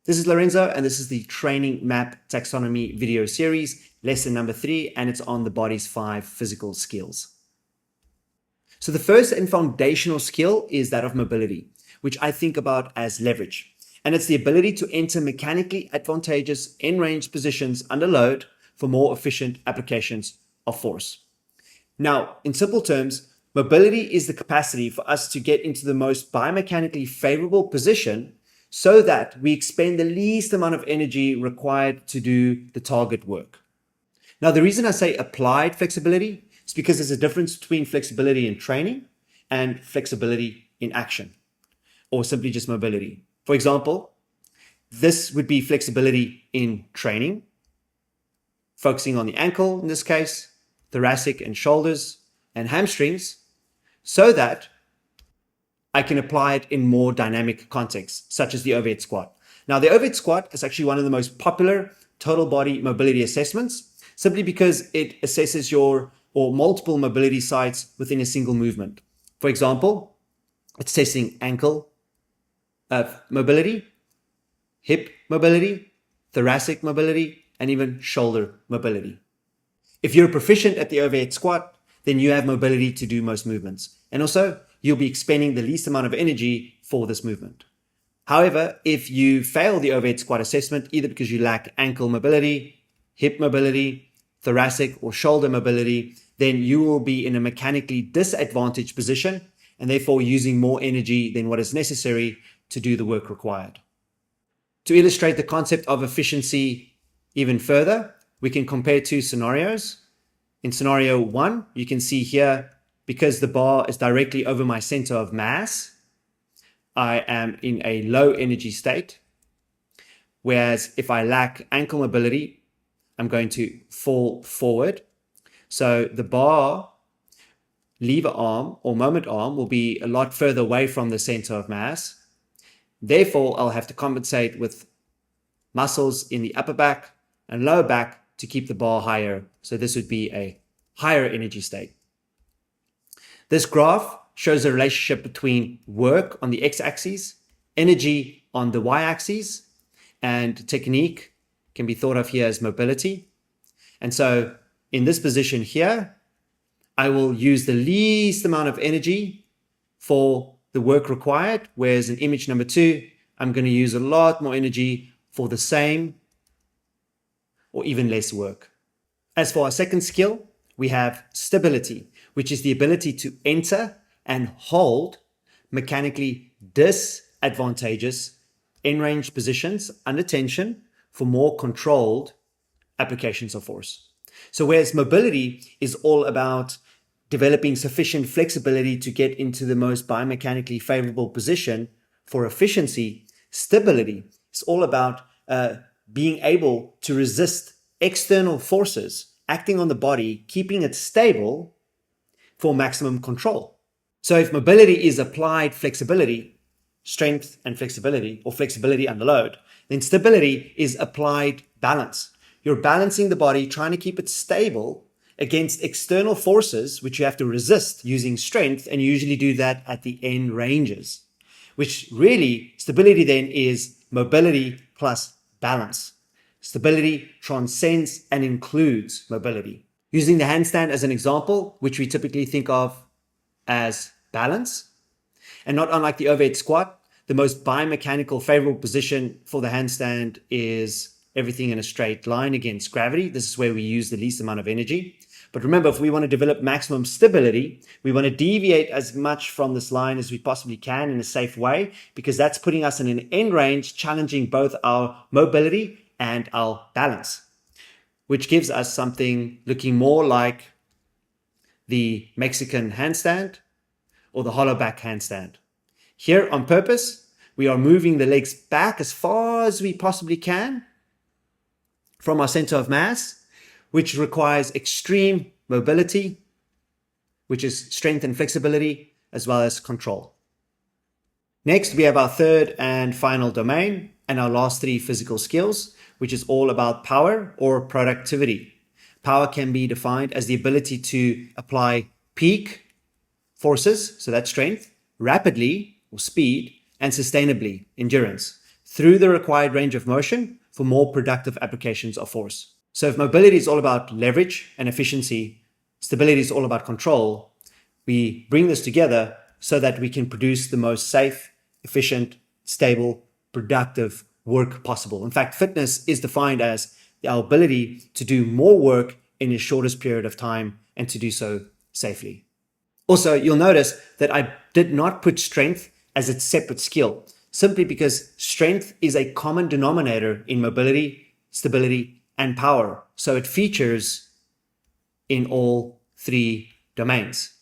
This is Lorenzo, and this is the Training Map Taxonomy video series, lesson number 3, and it's on the body's 5 physical skills. So the first and foundational skill is that of mobility, which I think about as leverage. And it's the ability to enter mechanically advantageous in-range positions under load for more efficient applications of force. Now, in simple terms, mobility is the capacity for us to get into the most biomechanically favorable position so that we expend the least amount of energy required to do the target work. Now, the reason I say applied flexibility is because there's a difference between flexibility in training and flexibility in action, or simply just mobility. For example, this would be flexibility in training, focusing on the ankle in this case, thoracic and shoulders and hamstrings, so that I can apply it in more dynamic contexts, such as the overhead squat. Now, the overhead squat is actually one of the most popular total body mobility assessments, simply because it assesses your or multiple mobility sites within a single movement. For example, it's testing ankle mobility, hip mobility, thoracic mobility, and even shoulder mobility. If you're proficient at the overhead squat, then you have mobility to do most movements. And also, you'll be expending the least amount of energy for this movement. However, if you fail the overhead squat assessment, either because you lack ankle mobility, hip mobility, thoracic or shoulder mobility, then you will be in a mechanically disadvantaged position and therefore using more energy than what is necessary to do the work required. To illustrate the concept of efficiency even further, we can compare two scenarios. In scenario 1, you can see here, because the bar is directly over my center of mass, I am in a low energy state. Whereas if I lack ankle mobility, I'm going to fall forward. So the bar lever arm or moment arm will be a lot further away from the center of mass. Therefore, I'll have to compensate with muscles in the upper back and lower back to keep the bar higher. So this would be a higher energy state. This graph shows a relationship between work on the x-axis, energy on the y-axis, and technique can be thought of here as mobility. And so in this position here, I will use the least amount of energy for the work required, whereas in image number 2, I'm going to use a lot more energy for the same or even less work. As for our second skill, we have stability, which is the ability to enter and hold mechanically disadvantageous in-range positions under tension for more controlled applications of force. So whereas mobility is all about developing sufficient flexibility to get into the most biomechanically favorable position for efficiency, stability is all about being able to resist external forces acting on the body, keeping it stable for maximum control. So if mobility is applied flexibility, strength and flexibility, or flexibility under load, then stability is applied balance. You're balancing the body, trying to keep it stable against external forces, which you have to resist using strength, and you usually do that at the end ranges, which really, stability then is mobility plus balance. Stability transcends and includes mobility. Using the handstand as an example, which we typically think of as balance, and not unlike the overhead squat, the most biomechanical favorable position for the handstand is everything in a straight line against gravity. This is where we use the least amount of energy. But remember, if we want to develop maximum stability, we want to deviate as much from this line as we possibly can in a safe way, because that's putting us in an end range, challenging both our mobility and our balance, which gives us something looking more like the Mexican handstand or the hollow back handstand. Here on purpose, we are moving the legs back as far as we possibly can from our center of mass, which requires extreme mobility, which is strength and flexibility, as well as control. Next, we have our third and final domain and our last 3 physical skills, which is all about power or productivity. Power can be defined as the ability to apply peak forces, so that's strength, rapidly or speed, and sustainably, endurance, through the required range of motion for more productive applications of force. So if mobility is all about leverage and efficiency, stability is all about control, we bring this together so that we can produce the most safe, efficient, stable, productive work possible. In fact, fitness is defined as our ability to do more work in the shortest period of time and to do so safely. Also, you'll notice that I did not put strength as its separate skill, simply because strength is a common denominator in mobility, stability, and power. So it features in all three domains.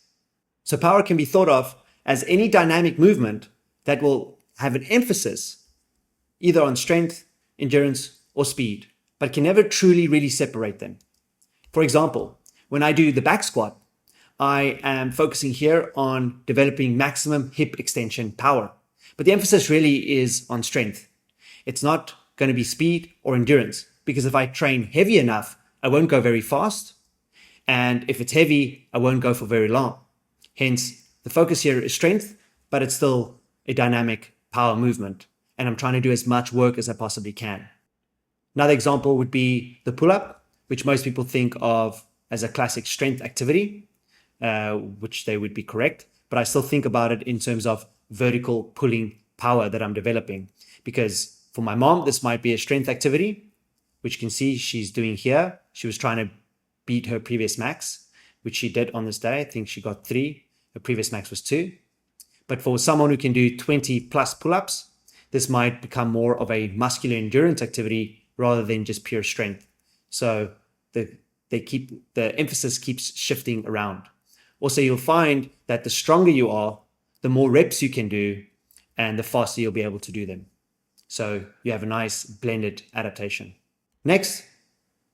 So power can be thought of as any dynamic movement that will have an emphasis either on strength, endurance, or speed, but can never truly really separate them. For example, when I do the back squat, I am focusing here on developing maximum hip extension power. But the emphasis really is on strength. It's not going to be speed or endurance, because if I train heavy enough, I won't go very fast. And if it's heavy, I won't go for very long. Hence, the focus here is strength, but it's still a dynamic power movement. And I'm trying to do as much work as I possibly can. Another example would be the pull-up, which most people think of as a classic strength activity, which they would be correct. But I still think about it in terms of vertical pulling power that I'm developing. Because for my mom, this might be a strength activity, which you can see she's doing here. She was trying to beat her previous max, which she did on this day. I think she got 3. Her previous max was 2. But for someone who can do 20 plus pull-ups, this might become more of a muscular endurance activity rather than just pure strength. So the emphasis keeps shifting around. Also, you'll find that the stronger you are, the more reps you can do, and the faster you'll be able to do them. So you have a nice blended adaptation. Next,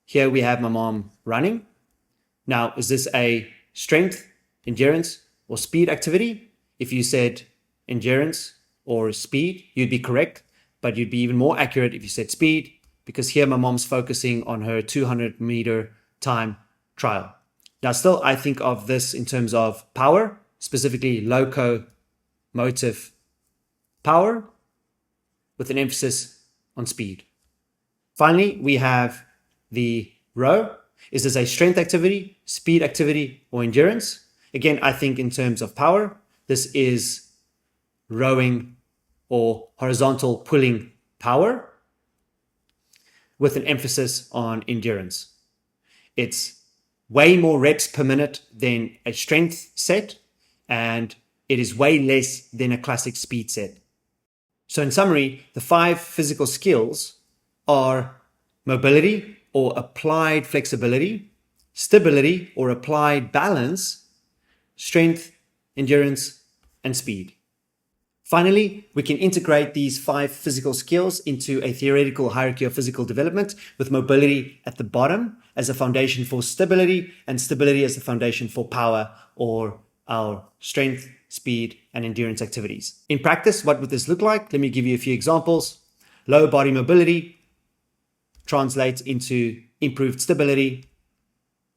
here we have my mom running. Now, is this a strength, endurance, or speed activity? If you said endurance or speed, you'd be correct, but you'd be even more accurate if you said speed, because here my mom's focusing on her 200-meter time trial. Now, still, I think of this in terms of power, specifically locomotive power, with an emphasis on speed. Finally, we have the row. Is this a strength activity, speed activity, or endurance? Again, I think in terms of power, this is rowing or horizontal pulling power with an emphasis on endurance. It's way more reps per minute than a strength set, and it is way less than a classic speed set. So in summary, the 5 physical skills are mobility or applied flexibility, stability or applied balance, strength, endurance, and speed. Finally, we can integrate these 5 physical skills into a theoretical hierarchy of physical development, with mobility at the bottom as a foundation for stability, and stability as a foundation for power, or our strength, speed, and endurance activities. In practice, what would this look like? Let me give you a few examples. Lower body mobility translates into improved stability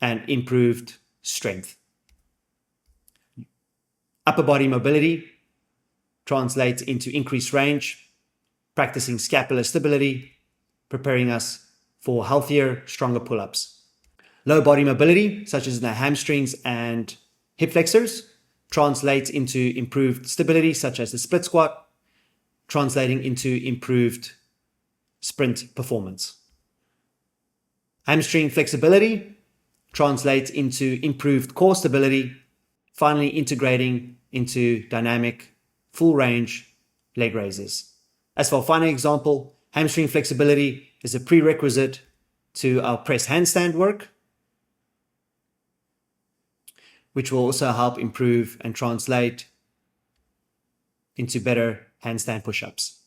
and improved strength. Upper body mobility translates into increased range, practicing scapular stability, preparing us for healthier, stronger pull-ups. Low body mobility, such as in the hamstrings and hip flexors, translates into improved stability, such as the split squat, translating into improved sprint performance. Hamstring flexibility translates into improved core stability, finally integrating into dynamic, full range leg raises. As for a final example, hamstring flexibility is a prerequisite to our press handstand work, which will also help improve and translate into better handstand push-ups.